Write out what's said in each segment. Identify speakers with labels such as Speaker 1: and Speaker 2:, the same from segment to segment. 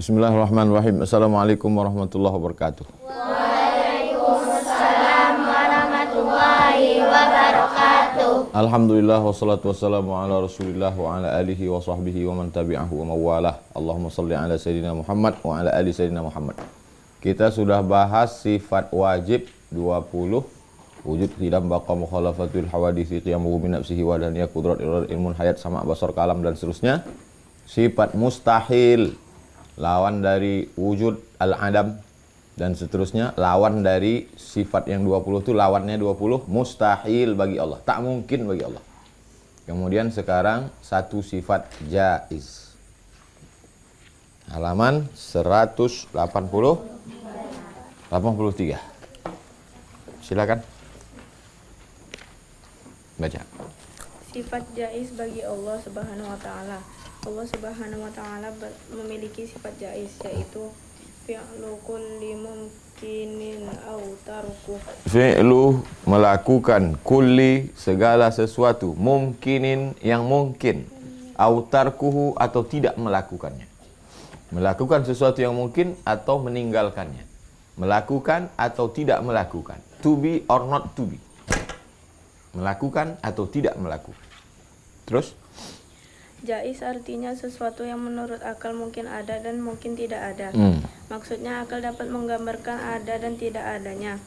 Speaker 1: Bismillahirrahmanirrahim. Assalamualaikum warahmatullahi wabarakatuh.
Speaker 2: Waalaikumsalam warahmatullahi wabarakatuh.
Speaker 1: Alhamdulillah wassalatu wassalamu ala Rasulillah wa ala alihi wa sahbihi wa man tabi'ahu wa mawalah. Allahumma salli ala sayyidina Muhammad wa ala ali sayyidina Muhammad. Kita sudah bahas sifat wajib 20, wujud qidam baqa mukhalafatul hawaditsi qiyamuhu min nafsihi wa daniyah qudrat irad ilmun hayat sama basar kalam dan seterusnya. Sifat mustahil, lawan dari wujud al-adam dan seterusnya. Lawan dari sifat yang 20 itu lawannya 20, mustahil bagi Allah, tak mungkin bagi Allah. Kemudian sekarang satu sifat jaiz. Halaman 183. Silakan. Baca.
Speaker 3: Sifat jaiz bagi Allah Subhanahu wa taala. Allah Subhanahu wa taala memiliki sifat jaiz, yaitu fi'lu kulli mumkinin au tarku.
Speaker 1: Fi'lu melakukan, kulli segala sesuatu, mumkinin yang mungkin, au tarkuhu atau tidak melakukannya. Melakukan sesuatu yang mungkin atau meninggalkannya. Melakukan atau tidak melakukan. To be or not to be. Melakukan atau tidak melakukan. Terus?
Speaker 3: Jaiz artinya sesuatu yang menurut akal mungkin ada dan mungkin tidak ada. Maksudnya akal dapat menggambarkan ada dan tidak adanya.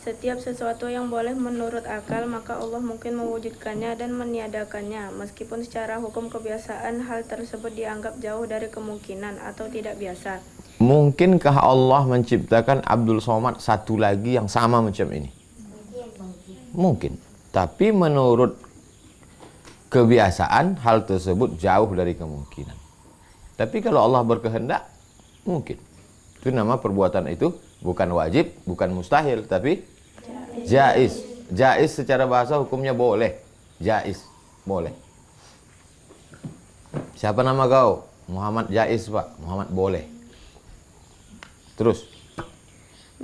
Speaker 3: Setiap sesuatu yang boleh menurut akal, maka Allah mungkin mewujudkannya dan meniadakannya. Meskipun secara hukum kebiasaan hal tersebut dianggap jauh dari kemungkinan atau tidak biasa.
Speaker 1: Mungkinkah Allah menciptakan Abdul Somad satu lagi yang sama macam ini? Mungkin. Tapi menurut kebiasaan hal tersebut jauh dari kemungkinan. Tapi kalau Allah berkehendak, mungkin. Itu nama perbuatan itu bukan wajib, bukan mustahil, tapi jaiz. Jaiz secara bahasa hukumnya boleh. Jaiz, boleh. Siapa nama kau? Muhammad Jaiz, Pak. Muhammad boleh. Terus.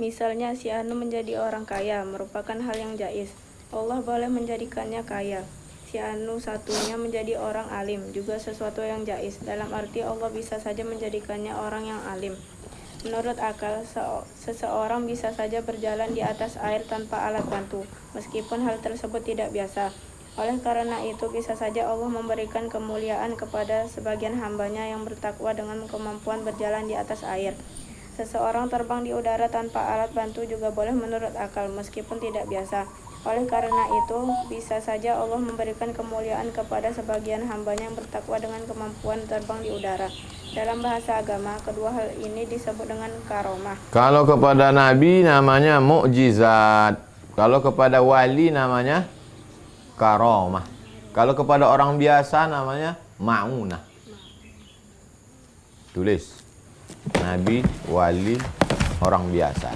Speaker 3: Misalnya si Anu menjadi orang kaya merupakan hal yang jaiz. Allah boleh menjadikannya kaya. Si Anu satunya menjadi orang alim, juga sesuatu yang jaiz. Dalam arti Allah bisa saja menjadikannya orang yang alim. Menurut akal, seseorang bisa saja berjalan di atas air tanpa alat bantu, meskipun hal tersebut tidak biasa. Oleh karena itu, bisa saja Allah memberikan kemuliaan kepada sebagian hambanya yang bertakwa dengan kemampuan berjalan di atas air. Seseorang terbang di udara tanpa alat bantu juga boleh menurut akal, meskipun tidak biasa. Oleh karena itu, bisa saja Allah memberikan kemuliaan kepada sebagian hambanya yang bertakwa dengan kemampuan terbang di udara. Dalam bahasa agama, kedua hal ini disebut dengan karomah.
Speaker 1: Kalau kepada Nabi namanya mukjizat. Kalau kepada wali namanya karomah. Kalau kepada orang biasa namanya ma'unah. Tulis. Nabi, wali, orang biasa.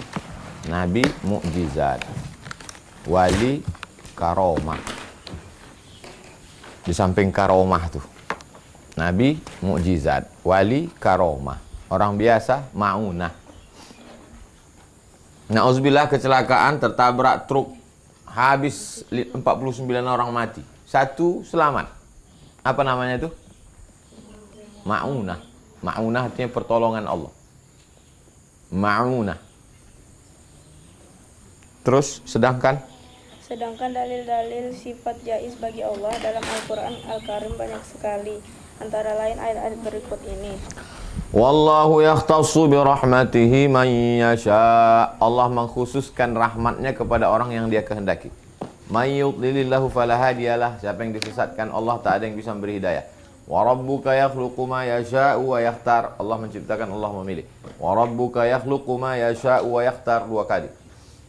Speaker 1: Nabi mukjizat. Wali karomah. Di samping karomah tuh. Nabi mukjizat, wali karomah. Orang biasa ma'unah. Na'udzubillah, kecelakaan, tertabrak truk, habis 49 orang mati. Satu selamat. Apa namanya itu? Ma'unah. Ma'unah artinya pertolongan Allah. Ma'unah. Terus sedangkan
Speaker 3: dalil-dalil sifat jaiz bagi Allah dalam Al-Quran Al-Karim banyak sekali. Antara lain ayat-ayat berikut ini.
Speaker 1: Wallahu yakhtassu birahmatihi man yasha. Allah mengkhususkan rahmatnya kepada orang yang dia kehendaki. May yudlilillahu fala hadiyalah. Siapa yang disesatkan Allah, tak ada yang bisa memberi hidayah. Wa rabbuka yakhluqu ma yasha'u wa yakhtar. Allah menciptakan, Allah memilih. Wa rabbuka yakhluqu ma yasha'u wa yakhtar, 2 kali.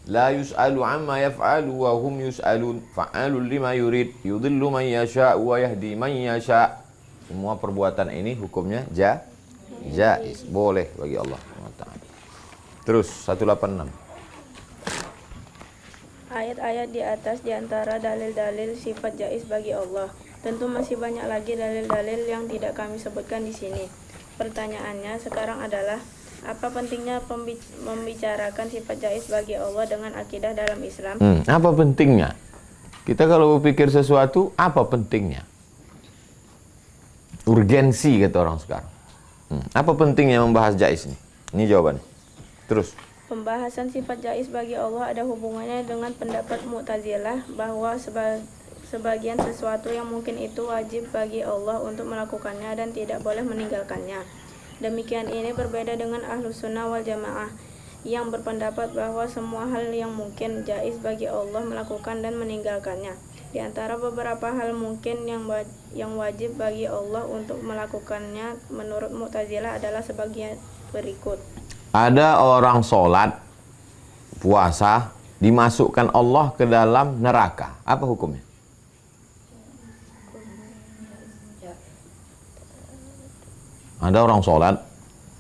Speaker 1: La yus'alu amma yaf'alu wa hum yus'alun. Fa'alul lima yurid. Yudhillu man yasha'u wa yahdi man yasha'. Semua perbuatan ini hukumnya jaiz, boleh bagi Allah Taala. Terus 186.
Speaker 3: Ayat-ayat di atas diantara dalil-dalil sifat jaiz bagi Allah. Tentu masih banyak lagi dalil-dalil yang tidak kami sebutkan di sini. Pertanyaannya sekarang adalah, apa pentingnya membicarakan sifat jaiz bagi Allah dengan akidah dalam Islam?
Speaker 1: Apa pentingnya? Kita kalau berpikir sesuatu, apa pentingnya? Urgensi kata orang sekarang. Apa pentingnya membahas jais ini? Ini jawabannya. Terus.
Speaker 3: Pembahasan sifat jais bagi Allah ada hubungannya dengan pendapat Mu'tazilah bahwa sebagian sesuatu yang mungkin itu wajib bagi Allah untuk melakukannya dan tidak boleh meninggalkannya. Demikian ini berbeda dengan Ahlus Sunnah wal Jamaah yang berpendapat bahwa semua hal yang mungkin jais bagi Allah melakukan dan meninggalkannya. Di antara beberapa hal mungkin yang wajib bagi Allah untuk melakukannya menurut Mu'tazilah adalah sebagian berikut.
Speaker 1: Ada orang sholat, puasa, dimasukkan Allah ke dalam neraka. Apa hukumnya? Ada orang sholat,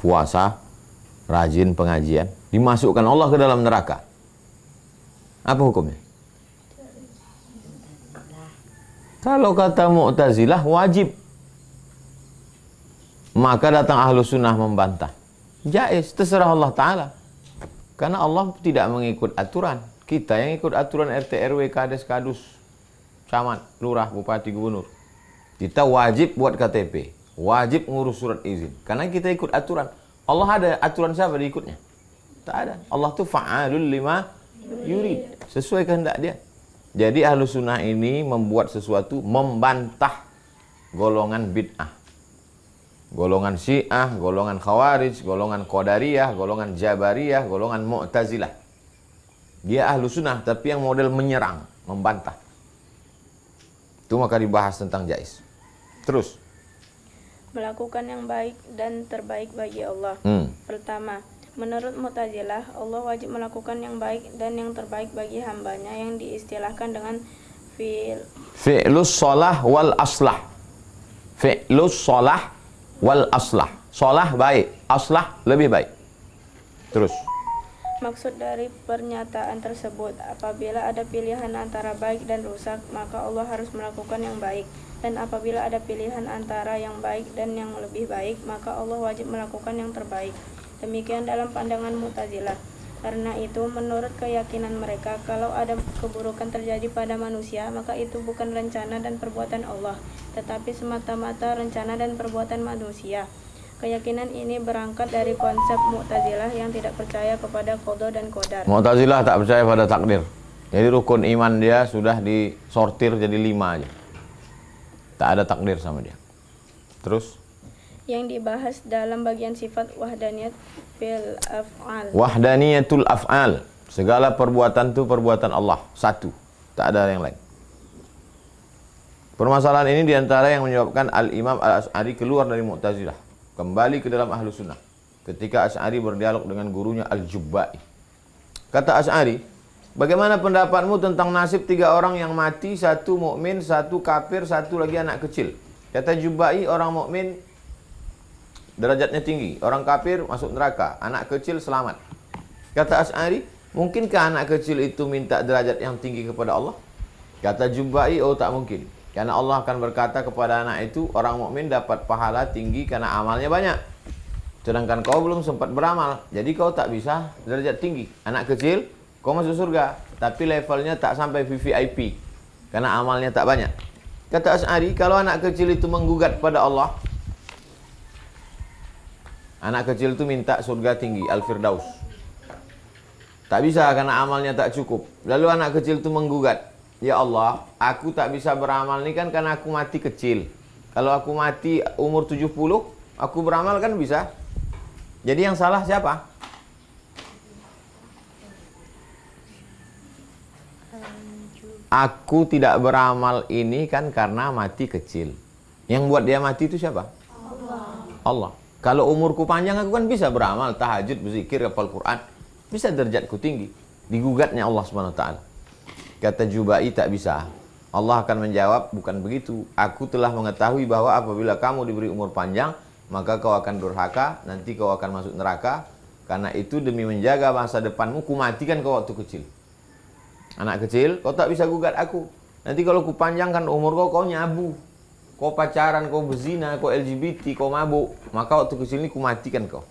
Speaker 1: puasa, rajin pengajian, dimasukkan Allah ke dalam neraka. Apa hukumnya? Kalau kata Mu'tazilah wajib, maka datang Ahlus Sunnah membantah. Jais, terserah Allah Ta'ala. Karena Allah tidak mengikut aturan. Kita yang ikut aturan RT, RW, Kades, Kadus, Camat, Lurah, Bupati, Gubernur. Kita wajib buat KTP, wajib ngurus surat izin. Karena kita ikut aturan. Allah ada aturan siapa diikutnya? Tak ada. Allah tuh fa'alul lima yurid. Sesuai kehendak dia. Jadi Ahlus Sunnah ini membuat sesuatu membantah golongan bid'ah. Golongan Syiah, golongan Khawarij, golongan Qadariyah, golongan Jabariyah, golongan Mu'tazilah. Dia Ahlus Sunnah tapi yang model menyerang, membantah. Itu maka dibahas tentang jais. Terus.
Speaker 3: Melakukan yang baik dan terbaik bagi Allah. Pertama, menurut Mu'tazilah, Allah wajib melakukan yang baik dan yang terbaik bagi hambanya yang diistilahkan dengan
Speaker 1: fi'lus shalah wal aslah. Fi'lus shalah wal aslah. Shalah baik, aslah lebih baik. Terus.
Speaker 3: Maksud dari pernyataan tersebut, apabila ada pilihan antara baik dan rusak, maka Allah harus melakukan yang baik. Dan apabila ada pilihan antara yang baik dan yang lebih baik, maka Allah wajib melakukan yang terbaik. Demikian dalam pandangan Mu'tazilah. Karena itu, menurut keyakinan mereka, kalau ada keburukan terjadi pada manusia, maka itu bukan rencana dan perbuatan Allah, tetapi semata-mata rencana dan perbuatan manusia. Keyakinan ini berangkat dari konsep Mu'tazilah yang tidak percaya kepada qada dan qadar.
Speaker 1: Mu'tazilah tak percaya pada takdir. Jadi rukun iman dia sudah disortir jadi 5 aja. Tak ada takdir sama dia. Terus?
Speaker 3: Yang dibahas dalam bagian sifat wahdaniyat fil af'al.
Speaker 1: Wahdaniyatul af'al. Segala perbuatan itu perbuatan Allah. Satu. Tak ada yang lain. Permasalahan ini diantara yang menyebabkan Al-Imam Al-Asy'ari keluar dari Mu'tazilah. Kembali ke dalam Ahlus Sunnah. Ketika Asy'ari berdialog dengan gurunya Al-Jubba'i. Kata Asy'ari, bagaimana pendapatmu tentang nasib 3 orang yang mati, 1 mukmin, 1 kafir, 1 lagi anak kecil? Kata Jubba'i, orang mukmin derajatnya tinggi, orang kafir masuk neraka, anak kecil selamat. Kata Asy'ari, mungkinkah anak kecil itu minta derajat yang tinggi kepada Allah? Kata Jubba'i, oh tak mungkin. Karena Allah akan berkata kepada anak itu, orang mukmin dapat pahala tinggi karena amalnya banyak. Sedangkan kau belum sempat beramal, jadi kau tak bisa derajat tinggi. Anak kecil, kau masuk surga, tapi levelnya tak sampai VVIP karena amalnya tak banyak. Kata Asy'ari, kalau anak kecil itu menggugat pada Allah, anak kecil itu minta surga tinggi, Al-Firdaus. Tak bisa karena amalnya tak cukup. Lalu anak kecil itu menggugat, ya Allah, aku tak bisa beramal ni kan karena aku mati kecil. Kalau aku mati umur 70, aku beramal kan bisa. Jadi yang salah siapa? Aku tidak beramal ini kan karena mati kecil. Yang buat dia mati itu siapa? Allah. Kalau umurku panjang aku kan bisa beramal, tahajud, berzikir, hafal Quran. Bisa derajatku tinggi. Digugatnya Allah SWT. Kata Jubba'i, tak bisa. Allah akan menjawab, bukan begitu. Aku telah mengetahui bahwa apabila kamu diberi umur panjang, maka kau akan durhaka, nanti kau akan masuk neraka. Karena itu demi menjaga masa depanmu, kumatikan kau waktu kecil. Anak kecil, kau tak bisa gugat aku. Nanti kalau kupanjangkan umur kau nyabu. Kau pacaran, kau berzina, kau LGBT, kau mabuk, maka waktu kecil ini kumatikan kau.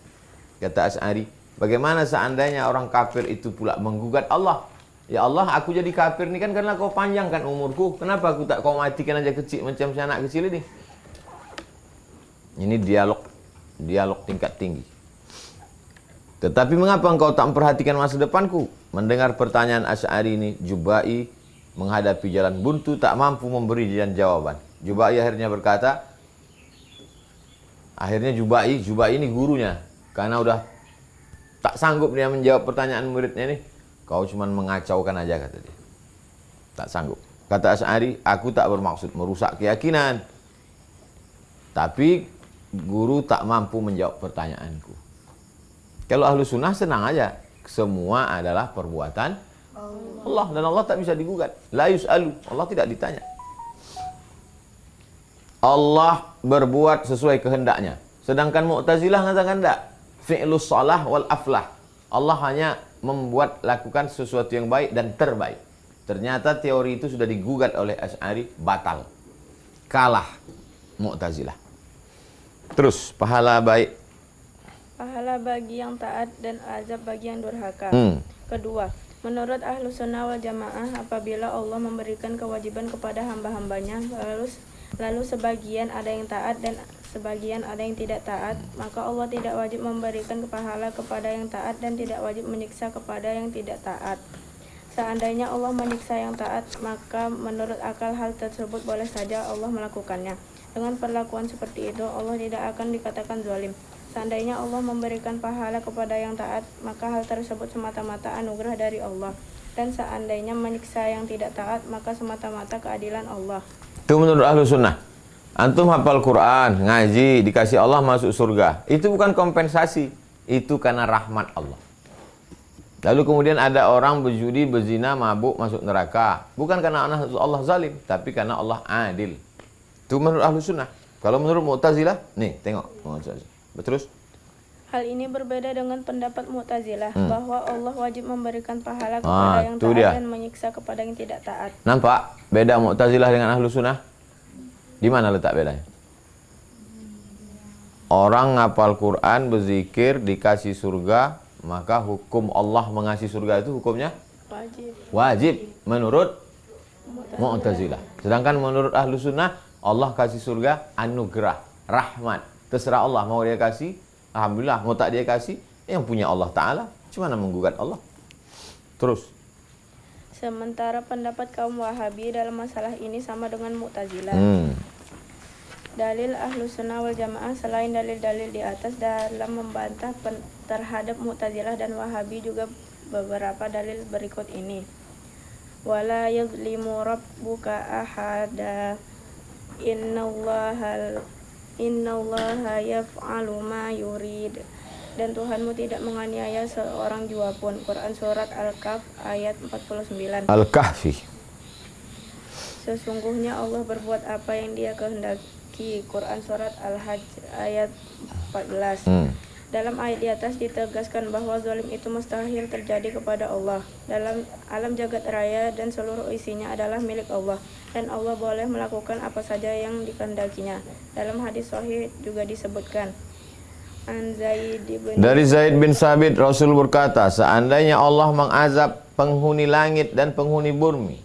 Speaker 1: Kata Asy'ari, bagaimana seandainya orang kafir itu pula menggugat Allah? Ya Allah, aku jadi kafir ini kan karena kau panjangkan umurku. Kenapa aku tak kau matikan aja kecil macam si anak kecil ini? Ini dialog dialog tingkat tinggi. Tetapi mengapa engkau tak memperhatikan masa depanku? Mendengar pertanyaan Asy'ari ini, Jubai menghadapi jalan buntu tak mampu memberi jawaban. Jubai akhirnya berkata, Jubai ini gurunya, karena udah tak sanggup dia menjawab pertanyaan muridnya ini. Kau cuma mengacaukan aja, kata dia. Tak sanggup. Kata Asy'ari, aku tak bermaksud merusak keyakinan. Tapi guru tak mampu menjawab pertanyaanku. Kalau ahlu sunnah senang aja. Semua adalah perbuatan Allah. Dan Allah tak bisa digugat. La yus'alu. Allah tidak ditanya. Allah berbuat sesuai kehendaknya. Sedangkan Mu'tazilah mengatakan tidak. Fi'lus salah wal aflah. Allah hanya membuat lakukan sesuatu yang baik dan terbaik. Ternyata teori itu sudah digugat oleh Asy'ari, batal. Kalah Mu'tazilah. Terus, pahala baik.
Speaker 3: Pahala bagi yang taat dan azab bagi yang durhaka. Kedua, menurut ahlu sunnah wal jamaah, apabila Allah memberikan kewajiban kepada hamba-hambanya, lalu sebagian ada yang taat dan sebagian ada yang tidak taat, maka Allah tidak wajib memberikan pahala kepada yang taat dan tidak wajib menyiksa kepada yang tidak taat. Seandainya Allah menyiksa yang taat, maka menurut akal hal tersebut boleh saja Allah melakukannya. Dengan perlakuan seperti itu, Allah tidak akan dikatakan zalim. Seandainya Allah memberikan pahala kepada yang taat, maka hal tersebut semata-mata anugerah dari Allah. Dan seandainya menyiksa yang tidak taat, maka semata-mata keadilan Allah.
Speaker 1: Itu menurut ahlu sunnah. Antum hafal Quran, ngaji, dikasih Allah masuk surga. Itu bukan kompensasi. Itu karena rahmat Allah. Lalu kemudian ada orang berjudi, berzina, mabuk, masuk neraka. Bukan karena Allah zalim, tapi karena Allah adil. Itu menurut ahlu sunnah. Kalau menurut Mu'tazilah, nih tengok. Terus?
Speaker 3: Hal ini berbeda dengan pendapat Mu'tazilah bahwa Allah wajib memberikan pahala kepada yang taat dan menyiksa kepada yang tidak taat.
Speaker 1: Nampak beda Mu'tazilah dengan ahlu sunnah? Di mana letak bedanya? Orang ngapal Quran, berzikir, dikasih surga, maka hukum Allah mengasih surga itu hukumnya wajib menurut Mu'tazilah. Sedangkan menurut ahlu sunnah, Allah kasih surga anugerah, rahmat. Terserah Allah, mau dia kasih, alhamdulillah, mau tak dia kasih, yang punya Allah Ta'ala, cuma menggugat Allah. Terus.
Speaker 3: Sementara pendapat kaum Wahabi dalam masalah ini sama dengan Mu'tazilah. Dalil ahlu sunnah wal jamaah selain dalil-dalil di atas dalam membantah terhadap Mu'tazilah dan Wahabi juga beberapa dalil berikut ini. Wala yuzlimu rabbuka ahada Innallaha yaf'alu ma yurid. Dan Tuhanmu tidak menganiaya seorang jua pun. Quran Surat Al-Kahf ayat 49.
Speaker 1: Al-Kahfi.
Speaker 3: Sesungguhnya Allah berbuat apa yang dia kehendaki. Quran Surat Al-Hajj ayat 14. Dalam ayat di atas ditegaskan bahwa zalim itu mustahil terjadi kepada Allah. Dalam alam jagat raya dan seluruh isinya adalah milik Allah. Dan Allah boleh melakukan apa saja yang dikehendakinya. Dalam hadis sahih juga disebutkan.
Speaker 1: Dari Zaid bin Sabit, Rasul berkata, seandainya Allah mengazab penghuni langit dan penghuni bumi,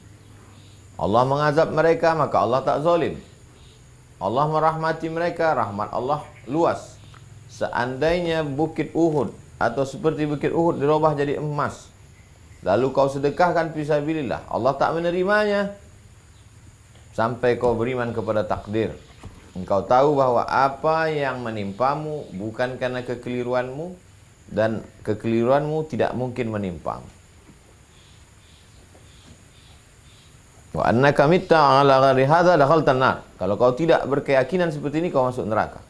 Speaker 1: Allah mengazab mereka, maka Allah tak zalim. Allah merahmati mereka, rahmat Allah luas. Seandainya bukit Uhud atau seperti bukit Uhud dirubah jadi emas, lalu kau sedekahkan fisabilillah, Allah tak menerimanya sampai kau beriman kepada takdir. Engkau tahu bahwa apa yang menimpamu bukan karena kekeliruanmu, dan kekeliruanmu tidak mungkin menimpamu. Wa annaka mitta ala ghairi hadza dakhaltan nar. Kalau kau tidak berkeyakinan seperti ini, kau masuk neraka.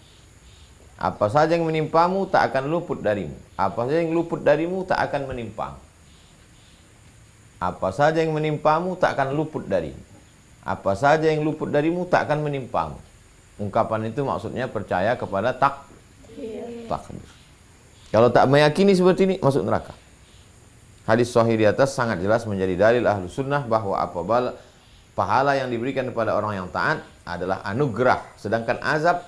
Speaker 1: Apa saja yang menimpamu tak akan luput darimu. Apa saja yang luput darimu tak akan menimpamu. Apa saja yang menimpamu tak akan luput darimu. Apa saja yang luput darimu tak akan menimpamu. Ungkapan itu maksudnya percaya kepada takdir. Kalau tak meyakini seperti ini, masuk neraka. Hadis sahih di atas sangat jelas menjadi dalil ahlu sunnah bahwa apabila pahala yang diberikan kepada orang yang taat adalah anugerah, sedangkan azab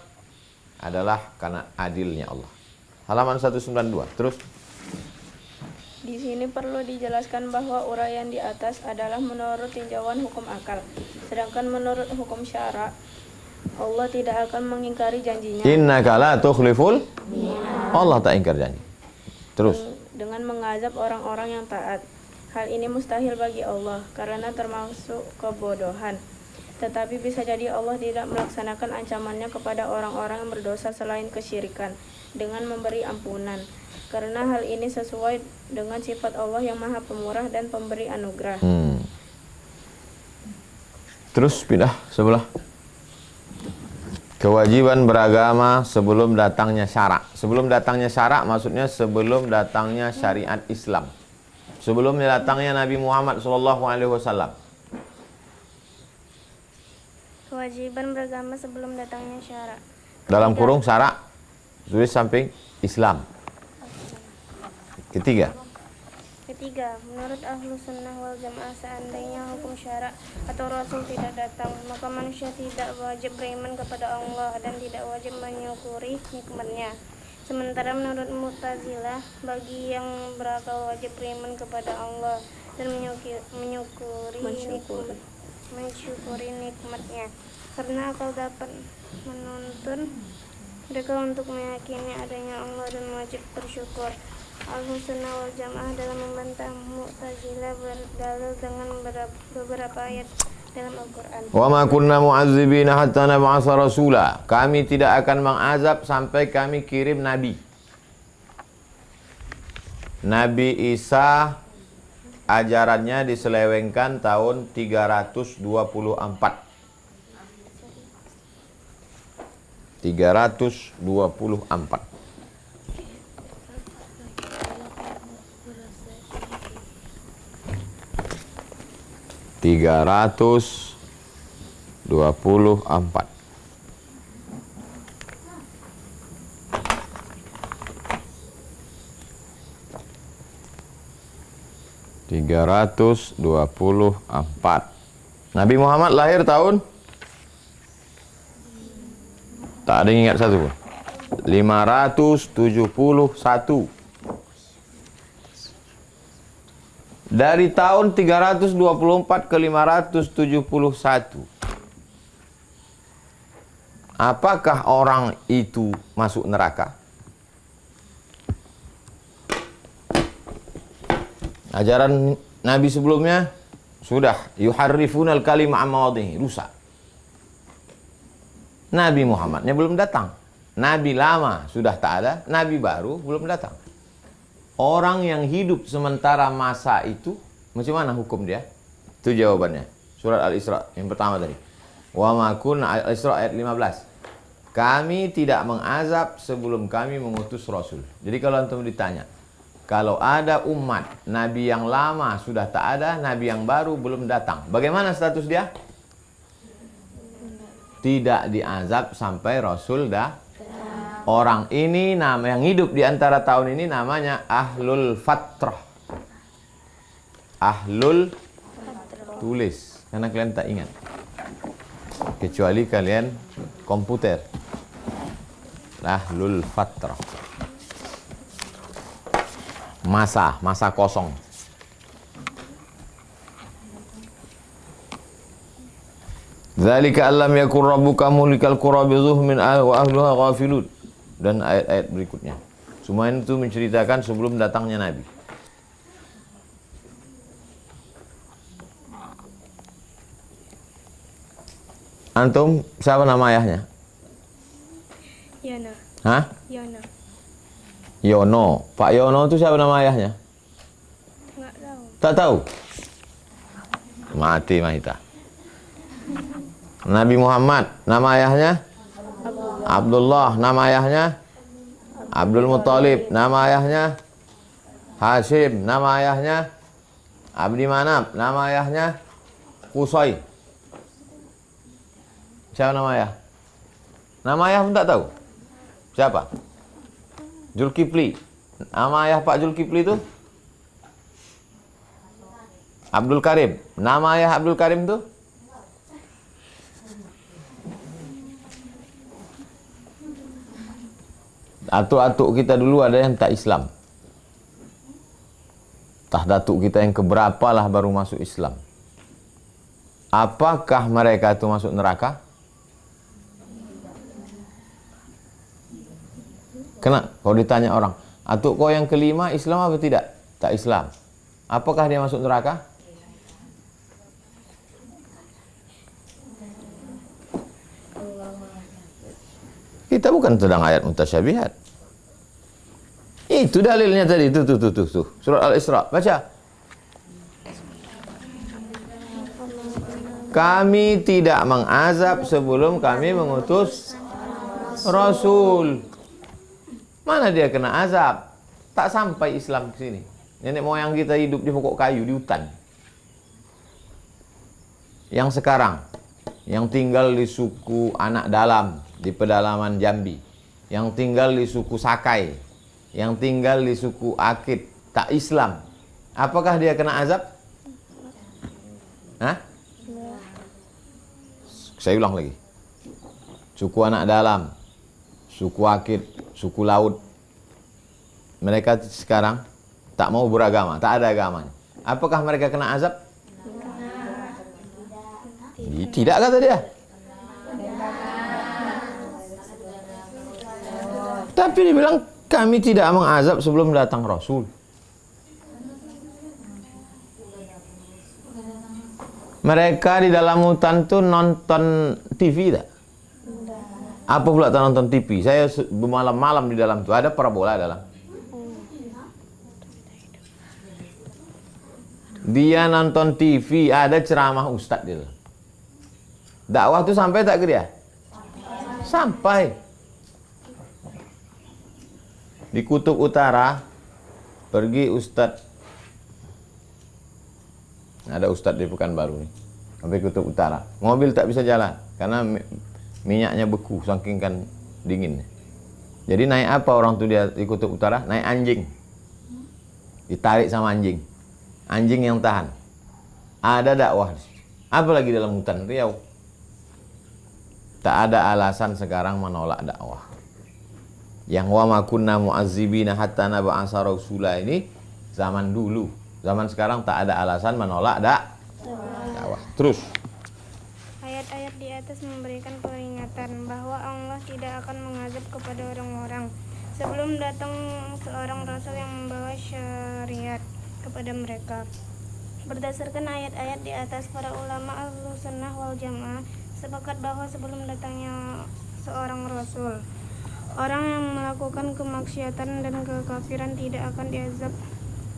Speaker 1: adalah karena adilnya Allah. Halaman 192. Terus.
Speaker 3: Di sini perlu dijelaskan bahwa uraian di atas adalah menurut tinjauan hukum akal. Sedangkan menurut hukum syara, Allah tidak akan mengingkari janjinya
Speaker 1: Innaka la tukhliful. Allah tak ingkar janji. Terus.
Speaker 3: dengan mengazab orang-orang yang taat. Hal ini mustahil bagi Allah karena termasuk kebodohan. Tetapi bisa jadi Allah tidak melaksanakan ancamannya kepada orang-orang yang berdosa selain kesyirikan dengan memberi ampunan. Karena hal ini sesuai dengan sifat Allah yang Maha Pemurah dan Pemberi anugerah.
Speaker 1: Terus pindah sebelah. Kewajiban beragama sebelum datangnya syarak. Sebelum datangnya syarak maksudnya sebelum datangnya syariat Islam. Sebelum datangnya Nabi Muhammad SAW.
Speaker 2: Kewajiban beragama sebelum datangnya syarak.
Speaker 1: Dalam kurung syarak, tulis samping Islam. Ketiga.
Speaker 2: Ketiga, menurut ahlu sunnah wal jamaah seandainya hukum syarak atau rasul tidak datang, maka manusia tidak wajib beriman kepada Allah dan tidak wajib menyukuri nikmatnya. Sementara menurut Mu'tazilah, bagi yang berakal wajib beriman kepada Allah dan mensyukuri nikmatnya, karena akal dapat menuntun mereka untuk meyakini adanya Allah dan wajib bersyukur. Al-Sunnah wal Jamaah dalam membantah Mu'tazilah berdalil dengan beberapa ayat dalam Al-Quran.
Speaker 1: Wa ma kunna mu'azzibina hatta nab'atsa rasula. Kami tidak akan mengazab sampai kami kirim nabi. Nabi Isa ajarannya diselewengkan tahun 324. 324. Tiga ratus 24. Nabi Muhammad lahir tahun, tak ada yang ingat satu pun. 571. Dari tahun 324 ke 571. Apakah orang itu masuk neraka? Ajaran Nabi sebelumnya sudah yuharrifunal kalima an mawadhihi, rusak. Nabi Muhammadnya belum datang. Nabi lama sudah tak ada, Nabi baru belum datang. Orang yang hidup sementara masa itu, macam mana hukum dia? Itu jawabannya. Surat Al-Isra yang pertama tadi. Wa ma kunna, Al-Isra ayat 15. Kami tidak mengazab sebelum kami mengutus Rasul. Jadi kalau antum ditanya, kalau ada umat, Nabi yang lama sudah tak ada, Nabi yang baru belum datang. Bagaimana status dia? Tidak diazab sampai Rasul dah. Orang ini nama yang hidup di antara tahun ini namanya Ahlul Fatrah. Ahlul tulis karena kalian tak ingat. Kecuali kalian komputer. Ahlul Fatrah. Masa kosong. Dzalika allam yakun rabbuka muhlikal qura bi zulmin wa ahluha ghafilun. Dan ayat-ayat berikutnya. Semua itu menceritakan sebelum datangnya Nabi. Antum siapa nama ayahnya?
Speaker 3: Yono.
Speaker 1: Hah?
Speaker 3: Yono.
Speaker 1: Yono. Pak Yono itu siapa nama ayahnya?
Speaker 3: Nggak tahu.
Speaker 1: Tak tahu. Mati Mahita. Nabi Muhammad, nama ayahnya? Abdullah, nama ayahnya? Abdul Muttalib, nama ayahnya? Hashim, nama ayahnya? Abdi Manaf, nama ayahnya? Qusay. Siapa nama ayah? Nama ayah pun tak tahu. Siapa? Zulkifli. Nama ayah Pak Zulkifli itu? Abdul Karim. Nama ayah Abdul Karim itu? Atuk-atuk kita dulu ada yang tak Islam. Tah datuk kita yang keberapa lah baru masuk Islam. Apakah mereka itu masuk neraka? Kena kalau ditanya orang, atuk kau yang kelima Islam apa tidak? Tak Islam. Apakah dia masuk neraka? Kita bukan sedang ayat mutasyabihat. Itu dalilnya tadi, tuh. Surat Al-Isra, baca. Kami tidak mengazab sebelum kami mengutus Rasul. Mana dia kena azab? Tak sampai Islam ke sini. Nenek moyang kita hidup di pokok kayu, di hutan. Yang sekarang, yang tinggal di suku Anak Dalam, di pedalaman Jambi, yang tinggal di suku Sakai, yang tinggal di suku Akit, tak Islam. Apakah dia kena azab? Hah? Saya ulang lagi. Suku Anak Dalam, suku Akit, suku Laut, mereka sekarang tak mau beragama, tak ada agamanya. Apakah mereka kena azab? Tidak, kata dia. Tapi dia bilang kami tidak mengazab sebelum datang Rasul. Mereka di dalam hutan tuh nonton TV tak? Apa pula tak nonton TV? Saya malam-malam di dalam tuh ada parabola dalam. Dia nonton TV, ada ceramah ustadz dia. Dakwah tuh sampai tak ke dia? Sampai. Di Kutub Utara pergi ustadz. Ada ustadz di Pekanbaru nih. Sampai Kutub Utara. Mobil tak bisa jalan karena minyaknya beku saking kan dingin. Jadi naik apa orang tuh dia di Kutub Utara? Naik anjing. Ditarik sama anjing. Anjing yang tahan. Ada dakwah. Apalagi dalam hutan Riau. Tak ada alasan sekarang menolak dakwah. Yang wa ma kunna mu'azzibina hatta nab'atsa rasula ini zaman dulu. Zaman sekarang tak ada alasan menolak dakwah. Terus.
Speaker 2: Ayat-ayat di atas memberikan peringatan bahwa Allah tidak akan mengazab kepada orang-orang sebelum datang seorang rasul yang membawa syariat kepada mereka. Berdasarkan ayat-ayat di atas, para ulama Ahlus Sunnah wal Jamaah sepakat bahwa sebelum datangnya seorang rasul, orang yang melakukan kemaksiatan dan kekafiran tidak akan diazab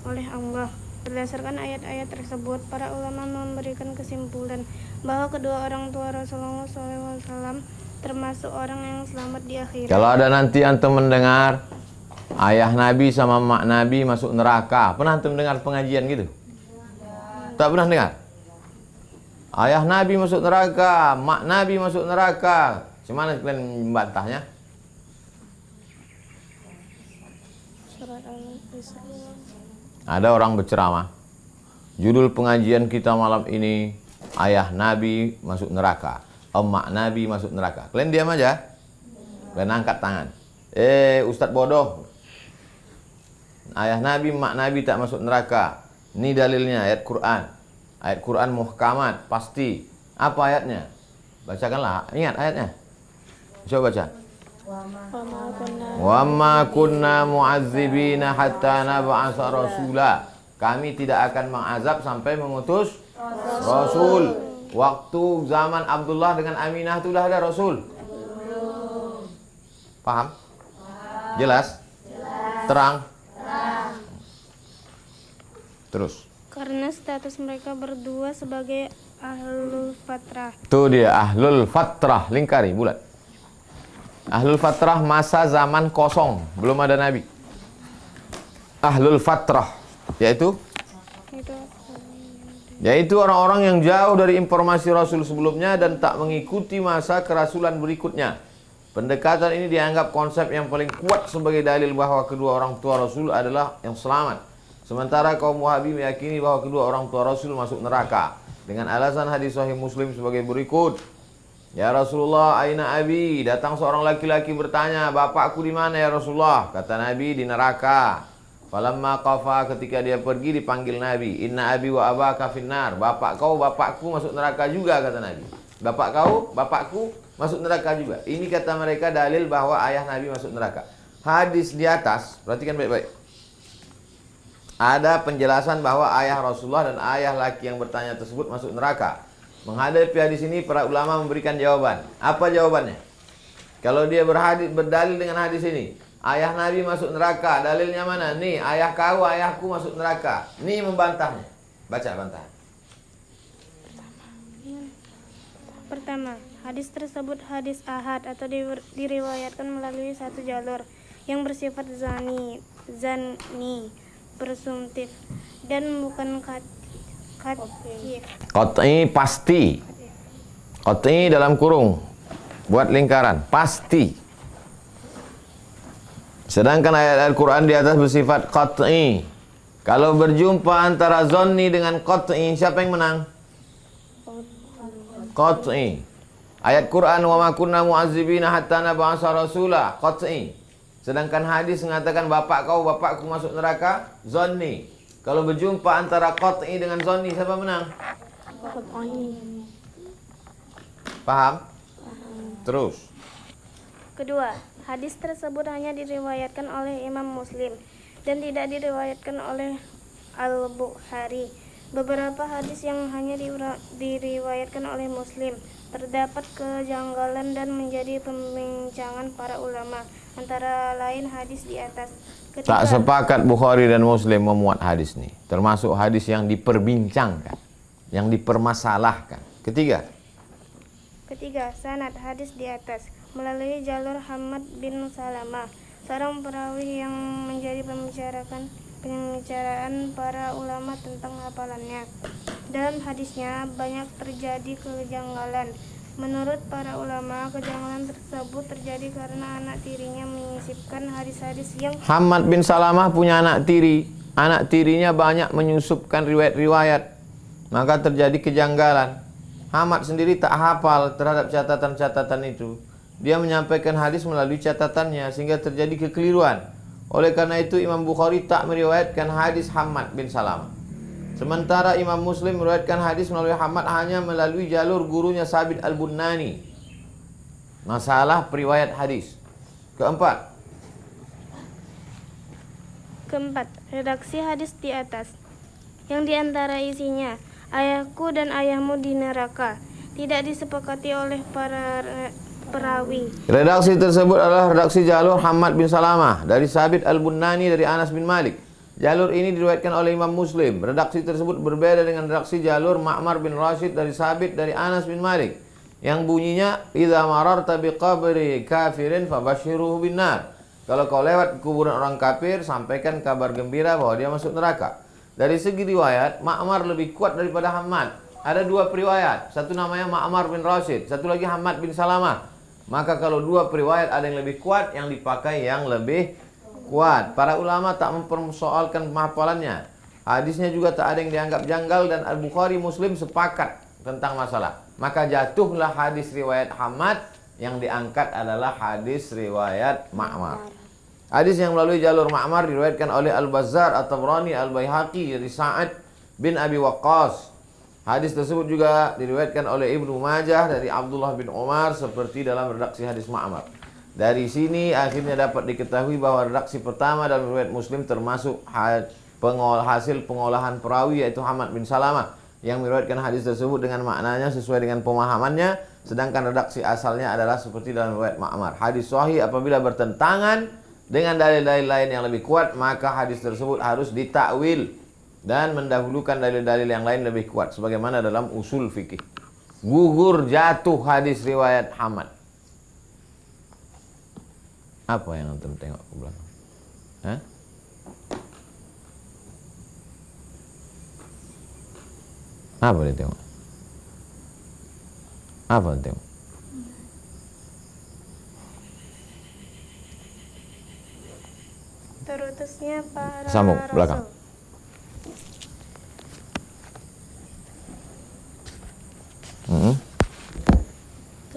Speaker 2: oleh Allah. Berdasarkan ayat-ayat tersebut, para ulama memberikan kesimpulan bahwa kedua orang tua Rasulullah SAW termasuk orang yang selamat di akhirat.
Speaker 1: Kalau ada nanti antum mendengar ayah Nabi sama mak Nabi masuk neraka, pernah antum dengar pengajian gitu? Tak pernah dengar? Ayah Nabi masuk neraka, mak Nabi masuk neraka. Gimana kalian membantahnya? Ada orang berceramah. Judul pengajian kita malam ini, ayah Nabi masuk neraka, emak Nabi masuk neraka. Kalian diam aja. Kalian angkat tangan. Ustadz bodoh. Ayah Nabi, emak Nabi tak masuk neraka. Ini dalilnya ayat Quran. Ayat Quran muhkamat, pasti. Apa ayatnya? Bacakanlah, ingat ayatnya. Coba baca. Wa ma kunna mu'azzibina hatta nab'atsa rasula. Kami tidak akan mengazab sampai mengutus Rasul. Waktu zaman Abdullah dengan Aminah itu sudah ada Rasul. Paham? Jelas? Terang? Terus.
Speaker 2: Karena status mereka berdua sebagai ahlul fatrah.
Speaker 1: Itu dia ahlul fatrah, lingkari bulat. Ahlul fatrah masa zaman kosong, belum ada nabi. Ahlul fatrah yaitu orang-orang yang jauh dari informasi Rasul sebelumnya dan tak mengikuti masa kerasulan berikutnya. Pendekatan ini dianggap konsep yang paling kuat sebagai dalil bahwa kedua orang tua Rasul adalah yang selamat. Sementara kaum Wahabi meyakini bahwa kedua orang tua Rasul masuk neraka dengan alasan hadis Sahih Muslim sebagai berikut. Ya Rasulullah, aina abi? Datang seorang laki-laki bertanya, bapakku di mana ya Rasulullah? Kata Nabi, di neraka. Falamma qafa, ketika dia pergi dipanggil Nabi, inna abi wa abaka finnar. Bapak kau, bapakku masuk neraka juga, kata Nabi. Bapak kau, bapakku masuk neraka juga. Ini kata mereka dalil bahwa ayah Nabi masuk neraka. hadis di atas, perhatikan baik-baik. Ada penjelasan bahwa ayah Rasulullah dan ayah laki yang bertanya tersebut masuk neraka. Menghadapi hadis ini, para ulama memberikan jawaban. Apa jawabannya? Kalau dia berdalil dengan hadis ini, ayah Nabi masuk neraka, dalilnya mana? Nih, ayah kau, ayahku masuk neraka. Nih membantahnya. Baca bantahan.
Speaker 2: Pertama, hadis tersebut hadis ahad atau diriwayatkan melalui satu jalur yang bersifat zani, presumptif, dan bukan khat'i.
Speaker 1: Qat'i pasti. Qat'i dalam kurung. Buat lingkaran, pasti. Sedangkan ayat Al-Quran di atas bersifat qat'i. Kalau berjumpa antara zonni dengan qat'i, siapa yang menang? Qat'i. Ayat Quran, wa ma kunna mu'azzibina hatta nab'atsa rasula, qat'i. Sedangkan hadis mengatakan bapakku masuk neraka, zonni. Kalau berjumpa antara qat'i dengan zonni, siapa menang? Paham? Terus.
Speaker 2: Kedua, hadis tersebut hanya diriwayatkan oleh Imam Muslim dan tidak diriwayatkan oleh Al-Bukhari. Beberapa hadis yang hanya diriwayatkan oleh Muslim terdapat kejanggalan dan menjadi pembincangan para ulama, antara lain hadis di atas.
Speaker 1: Tak sepakat Bukhari dan Muslim memuat hadis ini, termasuk hadis yang diperbincangkan, yang dipermasalahkan. Ketiga,
Speaker 2: sanad hadis di atas melalui jalur Hamad bin Salamah, seorang perawi yang menjadi pembicaraan para ulama tentang hafalannya. Dalam hadisnya banyak terjadi kejanggalan. Menurut para ulama, kejanggalan tersebut terjadi karena anak tirinya menyisipkan hadis-hadis yang
Speaker 1: Hamad bin Salamah punya anak tiri. Anak tirinya banyak menyusupkan riwayat-riwayat, maka terjadi kejanggalan. Hamad sendiri tak hafal terhadap catatan-catatan itu. Dia menyampaikan hadis melalui catatannya sehingga terjadi kekeliruan. Oleh karena itu Imam Bukhari tak meriwayatkan hadis Hamad bin Salamah. Sementara Imam Muslim meriwayatkan hadis melalui Hamad hanya melalui jalur gurunya Sabit Al-Bunani. Masalah periwayat hadis. Keempat,
Speaker 2: redaksi hadis di atas, yang diantara isinya ayahku dan ayahmu di neraka, tidak disepakati oleh para perawi.
Speaker 1: Redaksi tersebut adalah redaksi jalur Hamad bin Salamah dari Sabit Al-Bunani dari Anas bin Malik. Jalur ini diriwayatkan oleh Imam Muslim. Redaksi tersebut berbeda dengan redaksi jalur Ma'mar bin Rashid dari Sabit dari Anas bin Malik, yang bunyinya idza mararta biqabri kafirin fabashshiruhu binnar. Kalau kau lewat kuburan orang kafir, sampaikan kabar gembira bahwa dia masuk neraka. Dari segi riwayat, Ma'mar lebih kuat daripada Hamad. Ada dua periwayat, satu namanya Ma'mar bin Rashid, satu lagi Hamad bin Salamah. Maka kalau dua periwayat ada yang lebih kuat, yang dipakai yang lebih kuat. Para ulama tak mempersoalkan pemahafalannya. Hadisnya juga tak ada yang dianggap janggal dan Al-Bukhari Muslim sepakat tentang masalah. Maka jatuhlah hadis riwayat Hamad, yang diangkat adalah hadis riwayat Ma'mar. Hadis yang melalui jalur Ma'mar diriwayatkan oleh Al-Bazzar, At-Tabrani, Al-Baihaqi dari Sa'ad bin Abi Waqqas. Hadis tersebut juga diriwayatkan oleh Ibnu Majah dari Abdullah bin Umar seperti dalam redaksi hadis Ma'mar. Dari sini akhirnya dapat diketahui bahwa redaksi pertama dalam riwayat Muslim termasuk hasil pengolahan perawi, yaitu Hamad bin Salamah, yang meriwayatkan hadis tersebut dengan maknanya sesuai dengan pemahamannya, sedangkan redaksi asalnya adalah seperti dalam riwayat Ma'mar. Hadis sahih apabila bertentangan dengan dalil-dalil lain yang lebih kuat, maka hadis tersebut harus ditakwil dan mendahulukan dalil-dalil yang lain lebih kuat, sebagaimana dalam usul fikih. Gugur jatuh hadis riwayat Hamad. Apa yang antum tengok ke belakang? Hah? Apa dia tengok? Apa dia tengok?
Speaker 2: Terutusnya para
Speaker 1: Sambung,
Speaker 2: rasul.
Speaker 1: belakang.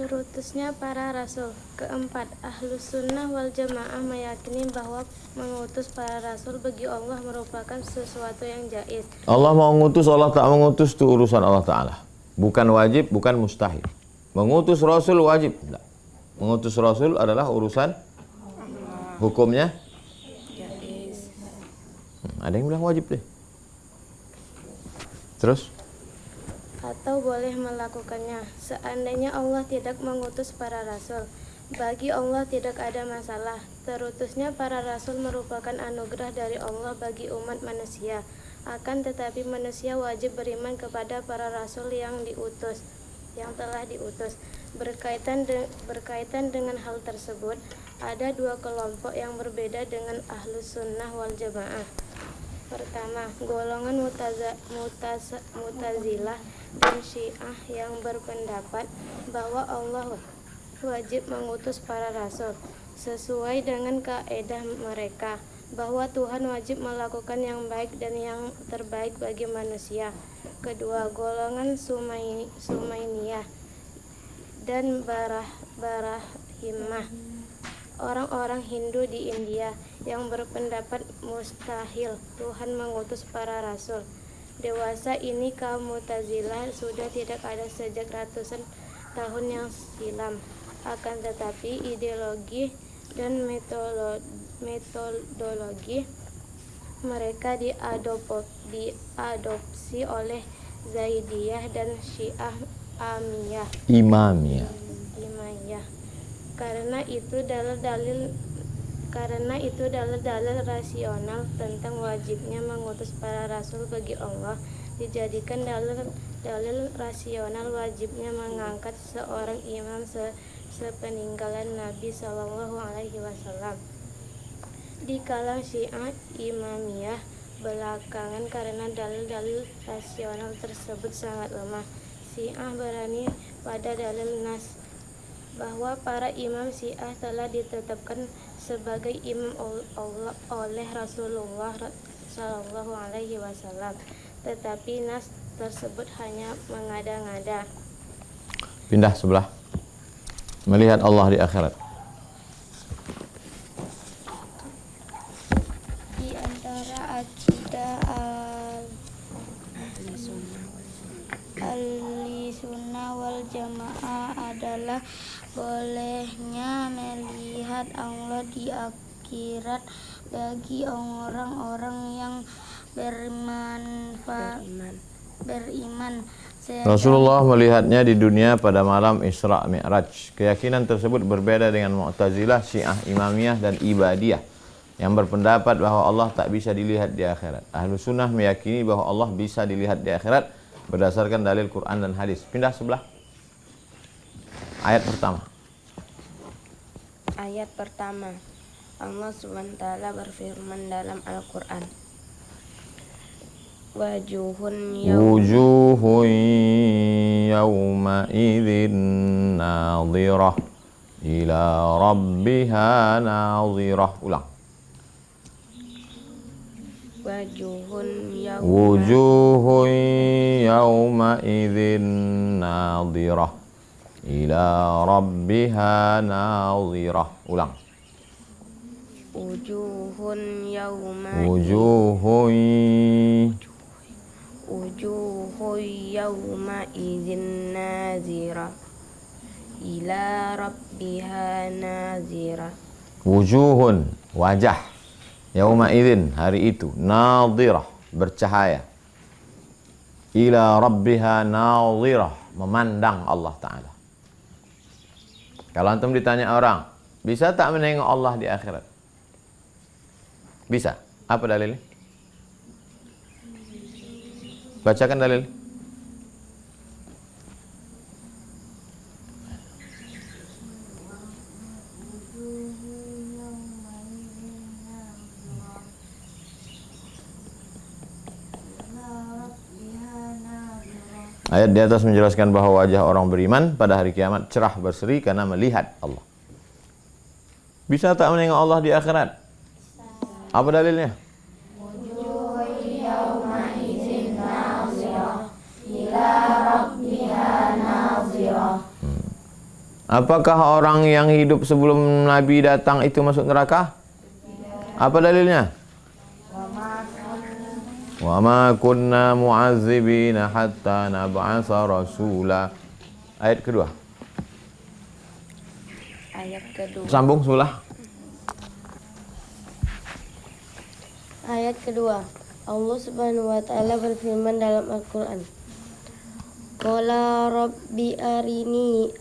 Speaker 2: Terutusnya para rasul. Keempat, Ahlus Sunnah wal Jamaah meyakini bahwa mengutus para rasul bagi Allah merupakan sesuatu yang jaiz.
Speaker 1: Allah mau mengutus, Allah tak mengutus, itu urusan Allah Ta'ala. Bukan wajib, bukan mustahil. Mengutus Rasul wajib. Tidak. Mengutus Rasul adalah urusan Hukumnya?
Speaker 3: Jais.
Speaker 1: Ada yang bilang wajib deh. Terus?
Speaker 2: Atau boleh melakukannya. Seandainya Allah tidak mengutus para rasul, bagi Allah tidak ada masalah. Terutusnya para rasul merupakan anugerah dari Allah bagi umat manusia. Akan tetapi manusia wajib beriman kepada para rasul yang telah diutus. Berkaitan dengan hal tersebut, ada dua kelompok yang berbeda dengan Ahlus Sunnah wal Jamaah. Pertama, golongan Mu'tazilah dan Syiah yang berpendapat bahwa Allah wajib mengutus para rasul sesuai dengan kaidah mereka bahwa Tuhan wajib melakukan yang baik dan yang terbaik bagi manusia. Kedua, golongan Sumainiyah dan Barahimah, orang-orang Hindu di India yang berpendapat mustahil Tuhan mengutus para rasul. Dewasa ini kaum Mu'tazilah sudah tidak ada sejak ratusan tahun yang silam. Akan tetapi ideologi dan metodologi mereka diadopsi oleh Zaidiyah dan Syiah
Speaker 1: Imamiyah.
Speaker 2: Karena itu dalil-dalil rasional tentang wajibnya mengutus para rasul bagi Allah dijadikan dalil rasional wajibnya mengangkat seorang imam sepeninggalan Nabi Shallallahu Alaihi Wasallam. Di kalangan Syiah Imamiyah belakangan karena dalil-dalil rasional tersebut sangat lemah, Syiah berani pada dalil nas bahwa para imam Syiah telah ditetapkan sebagai imam Allah oleh Rasulullah Shallallahu Alaihi Wasallam, tetapi nas tersebut hanya mengada-ngada.
Speaker 1: Pindah sebelah. Melihat Allah di akhirat.
Speaker 2: Di antara akidah Ahlussunnah wal Jamaah adalah bolehnya melihat Allah di akhirat bagi orang-orang yang beriman.
Speaker 1: Rasulullah melihatnya di dunia pada malam Isra Mi'raj. Keyakinan tersebut berbeda dengan Mu'tazilah, Syiah Imamiyah dan Ibadiyah yang berpendapat bahwa Allah tak bisa dilihat di akhirat. Ahlus Sunnah meyakini bahwa Allah bisa dilihat di akhirat berdasarkan dalil Quran dan hadis. Pindah sebelah. Ayat pertama.
Speaker 4: Ayat pertama, Allah SWT berfirman dalam Al-Quran, Wujuhun
Speaker 1: yawma idzin nadhirah ila rabbiha nadhirah. Ulang. Wujuhun yawma idzin nadhirah ila rabbiha nadhirah. Ulang.
Speaker 4: Wujuhun yawma idzin nazirah ila rabbiha nazirah.
Speaker 1: Wujuhun, wajah, yauma idzin, hari itu, nadhirah, bercahaya, ila rabbiha nadhirah, memandang Allah Ta'ala. Kalau antum ditanya orang, bisa tak menengok Allah di akhirat? Bisa. Apa dalilnya? Bacakan dalil. Ayat di atas menjelaskan bahwa wajah orang beriman pada hari kiamat cerah berseri karena melihat Allah. Bisa tak menengok Allah di akhirat? Apa dalilnya? Apakah orang yang hidup sebelum Nabi datang itu masuk neraka? Apa dalilnya? Wa ma kunna mu'azzibina hatta nab'atsa rasula. Ayat kedua.
Speaker 4: Ayat kedua.
Speaker 1: Sambung sebelah.
Speaker 4: Ayat kedua. Allah Subhanahu wa taala berfirman dalam Al-Qur'an. Qala rabbi arini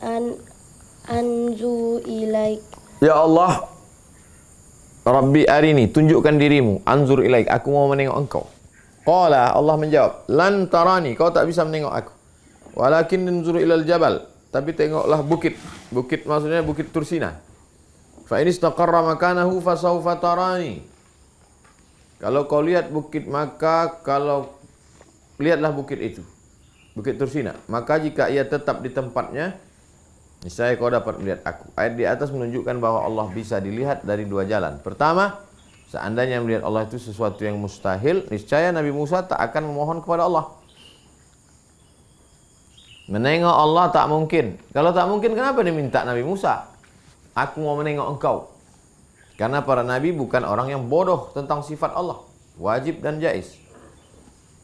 Speaker 4: anzu ilaik.
Speaker 1: Ya Allah, Rabbi arini, tunjukkan dirimu, anzur ilaik, aku mau menengok engkau. Qala, Allah menjawab, lan tarani, kau tak bisa menengok aku. Walakin anzur ilal jabal, tapi tengoklah bukit. Bukit maksudnya bukit Tursina. Fa in istaqarra makanahu fasawfa tarani. Kalau kau lihat bukit, maka lihatlah bukit itu, bukit Tursina. Maka jika ia tetap di tempatnya, niscaya kau dapat melihat aku. Ayat di atas menunjukkan bahwa Allah bisa dilihat dari dua jalan. Pertama, seandainya melihat Allah itu sesuatu yang mustahil, niscaya Nabi Musa tak akan memohon kepada Allah. Menengok Allah tak mungkin. Kalau tak mungkin, kenapa diminta Nabi Musa? Aku mau menengok engkau. Karena para nabi bukan orang yang bodoh tentang sifat Allah, wajib dan jaiz.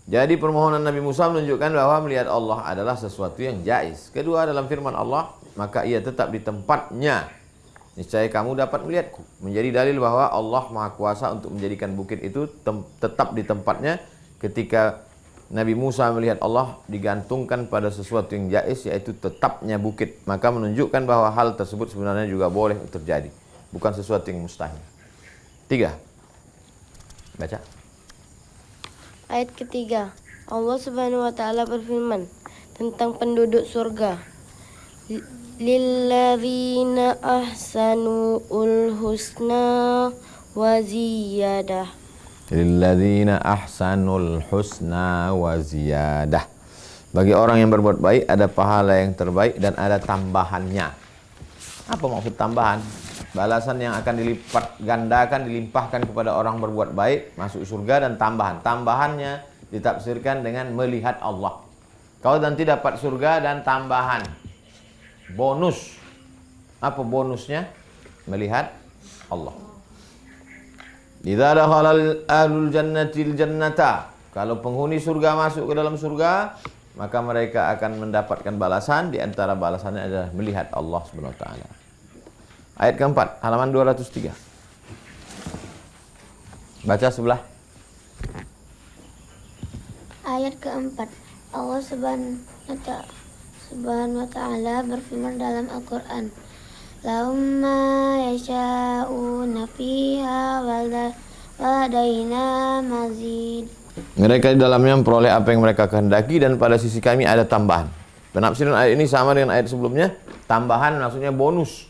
Speaker 1: Jadi permohonan Nabi Musa menunjukkan bahwa melihat Allah adalah sesuatu yang jaiz. Kedua, dalam firman Allah, maka ia tetap di tempatnya, niscaya kamu dapat melihatku. Menjadi dalil bahwa Allah Maha Kuasa untuk menjadikan bukit itu tetap di tempatnya. Ketika Nabi Musa melihat Allah digantungkan pada sesuatu yang jaiz, yaitu tetapnya bukit, maka menunjukkan bahwa hal tersebut sebenarnya juga boleh terjadi, bukan sesuatu yang mustahil. 3. Baca.
Speaker 4: Ayat ketiga. Allah Subhanahu wa taala berfirman tentang penduduk surga. Lilladzina ahsanul husna wa ziyadah.
Speaker 1: Lilladzina ahsanul husna wa ziyadah. Bagi orang yang berbuat baik ada pahala yang terbaik dan ada tambahannya. Apa maksud tambahan? Balasan yang akan dilipat gandakan, dilimpahkan kepada orang berbuat baik, masuk surga, dan tambahan. Tambahannya ditafsirkan dengan melihat Allah. Kau nanti dapat surga dan tambahan. Bonus. Apa bonusnya? Melihat Allah. Idza dakhala ahlul jannatil jannata. Kalau penghuni surga masuk ke dalam surga, maka mereka akan mendapatkan balasan. Di antara balasannya adalah melihat Allah Subhanahu wa taala. Ayat keempat, halaman 203. Baca sebelah.
Speaker 5: Ayat keempat. Allah Subhanahu wa taala berfirman dalam Al-Qur'an. Lahum ma yasha'una fiha wa ladaina mazid.
Speaker 1: Mereka di dalamnya memperoleh apa yang mereka kehendaki dan pada sisi kami ada tambahan. Penafsiran ayat ini sama dengan ayat sebelumnya. Tambahan maksudnya bonus.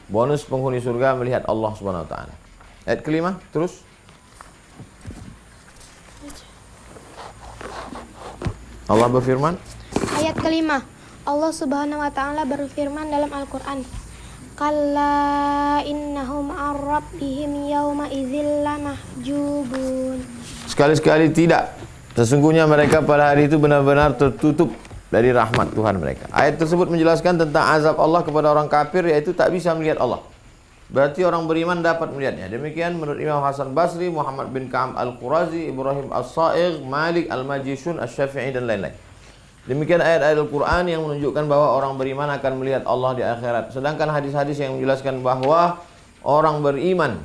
Speaker 1: Bonus penghuni surga melihat Allah Subhanahu wa taala. Ayat kelima, terus. Allah berfirman.
Speaker 5: Ayat kelima. Allah Subhanahu wa taala berfirman dalam Al-Qur'an. Kalla innahum ar-rabbihim yawma idzil lamahjubun.
Speaker 1: Sekali-sekali tidak. Sesungguhnya mereka pada hari itu benar-benar tertutup dari rahmat Tuhan mereka. Ayat tersebut menjelaskan tentang azab Allah kepada orang kafir, yaitu tak bisa melihat Allah. Berarti orang beriman dapat melihatnya. Demikian menurut Imam Hasan Basri, Muhammad bin Ka'ab Al-Qurazi, Ibrahim As-Sa'igh, Malik Al-Majishun, Asy-Syafi'i, dan lain-lain. Demikian ayat-ayat Al-Quran yang menunjukkan bahwa orang beriman akan melihat Allah di akhirat. Sedangkan hadis-hadis yang menjelaskan bahwa orang beriman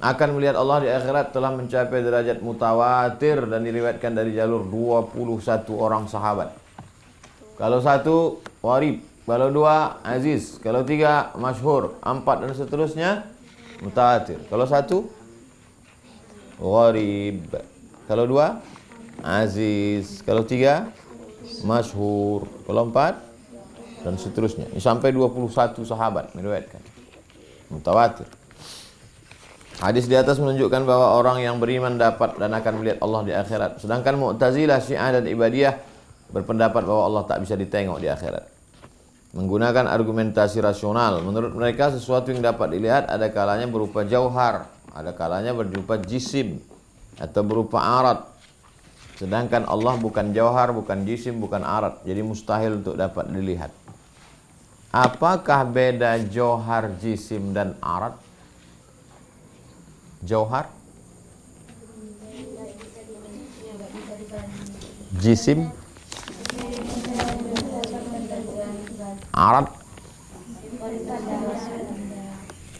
Speaker 1: akan melihat Allah di akhirat telah mencapai derajat mutawatir dan diriwayatkan dari jalur 21 orang sahabat. Kalau satu, warib. Kalau dua, aziz. Kalau tiga, masyhur. 4 dan seterusnya, mutawatir. Kalau satu, warib. Kalau dua, aziz. Kalau tiga, masyhur. Kalau 4 dan seterusnya. Sampai 21 sahabat meriwayatkan. Mutawatir. Hadis di atas menunjukkan bahwa orang yang beriman dapat dan akan melihat Allah di akhirat. Sedangkan Mu'tazilah, Syiah, dan Ibadiyah berpendapat bahwa Allah tak bisa ditengok di akhirat. Menggunakan argumentasi rasional. Menurut mereka sesuatu yang dapat dilihat ada kalanya berupa jauhar, ada kalanya berupa jisim atau berupa arat. Sedangkan Allah bukan jauhar, bukan jisim, bukan arat. Jadi mustahil untuk dapat dilihat. Apakah beda jauhar, jisim, dan arat? Jauhar, jisim, arat,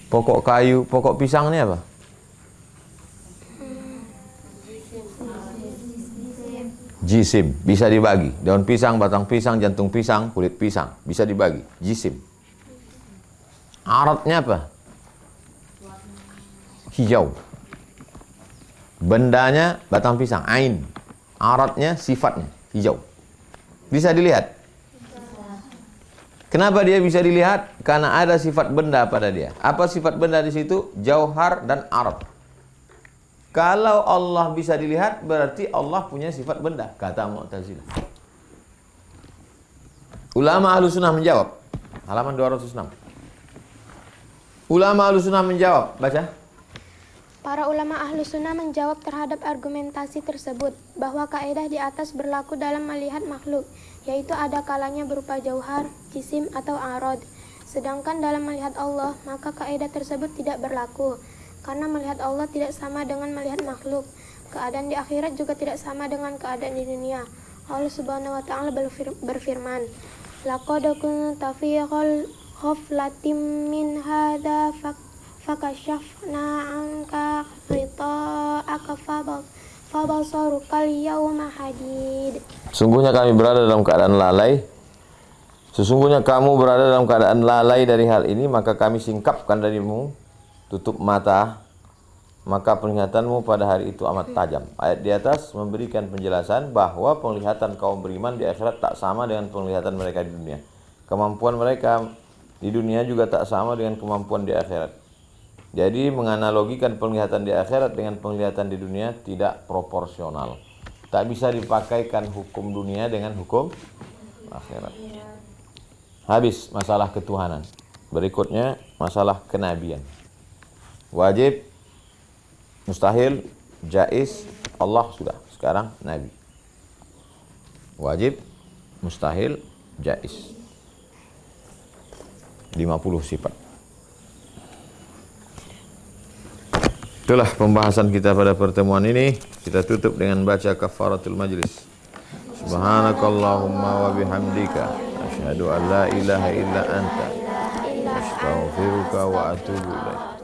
Speaker 1: pokok kayu, pokok pisang ini apa? Jisim, bisa dibagi. Daun pisang, batang pisang, jantung pisang, kulit pisang, bisa dibagi. Jisim. Aradnya apa? Hijau. Bendanya batang pisang, ain. Aradnya sifatnya hijau. Bisa dilihat. Kenapa dia bisa dilihat? Karena ada sifat benda pada dia. Apa sifat benda di situ? Jauhar dan arad. Kalau Allah bisa dilihat, berarti Allah punya sifat benda, kata Mu'tazilah. Ulama Ahlussunnah menjawab, halaman 206. Ulama Ahlussunnah menjawab, baca.
Speaker 5: Para ulama Ahlussunnah menjawab terhadap argumentasi tersebut bahwa kaidah di atas berlaku dalam melihat makhluk, yaitu ada kalanya berupa jauhar, jisim atau arad. Sedangkan dalam melihat Allah, maka kaidah tersebut tidak berlaku. Karena melihat Allah tidak sama dengan melihat makhluk. Keadaan di akhirat juga tidak sama dengan keadaan di dunia. Allah Subhanahu wa taala berfirman, "Laqad kunta fi ghaflatin min hadza fakashafna 'anka ghita'aka fabasarukal yawma hadid."
Speaker 1: Sungguhnya kami berada dalam keadaan lalai. Sesungguhnya kamu berada dalam keadaan lalai dari hal ini, maka kami singkapkan darimu, tutup mata, maka penglihatanmu pada hari itu amat tajam. Ayat di atas memberikan penjelasan bahwa penglihatan kaum beriman di akhirat tak sama dengan penglihatan mereka di dunia. Kemampuan mereka di dunia juga tak sama dengan kemampuan di akhirat. Jadi menganalogikan penglihatan di akhirat dengan penglihatan di dunia tidak proporsional. Tak bisa dipakaikan hukum dunia dengan hukum akhirat. Habis masalah ketuhanan. Berikutnya masalah kenabian. Wajib, mustahil, jaiz, Allah sudah. Sekarang Nabi. Wajib, mustahil, jaiz. 50 sifat. Itulah pembahasan kita pada pertemuan ini. Kita tutup dengan baca kafaratul majlis. Subhanakallahumma wa bihamdika asyhadu an la ilaha illa anta astaghfiruka wa atubu ilaik.